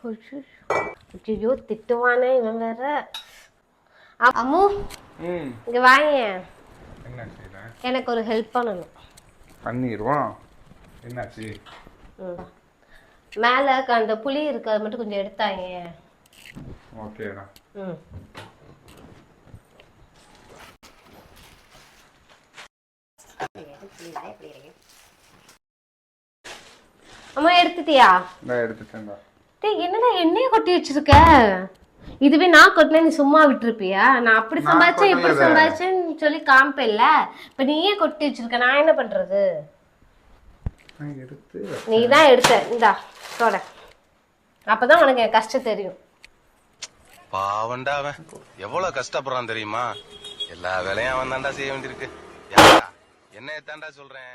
ஐயோ திட்டுவானே இவன் வேற. அம்மு இங்க வாங்க. எனக்கு ஒரு ஹெல்ப் பண்ணணும். பண்ணிடுவான். என்னாச்சு? மேல அந்த புளி இருக்கு, அது மட்டும் கொஞ்சம் எடுத்தாங்க. ஓகேடா. அம்மா எடுத்துட்டியா? நான் எடுத்துட்டேன்டா. என்னடா எண்ணெயை கொட்டி வச்சிருக்க? இதுவே நான் கொட்டினா நீ சும்மா விட்டுருப்பியா? நான் அப்படி சம்பாதிச்சேன் இப்படி சம்பாதிச்சேன்னு சொல்லி காமிப்பேன்ல. இப்ப நீயே கொட்டி வச்சிருக்க, நான் என்ன பண்றது? நீ தான் எடுத்த. இந்தா தொட, அப்பதான் உனக்கு என் கஷ்டம் தெரியும். பாவண்டா அவன் எவ்வளவு கஷ்டப்படுறான் தெரியுமா? எல்லா வேலையும் அவன் தாண்டா செய்ய வேண்டியிருக்கு. என்ன தாண்டா சொல்றேன்.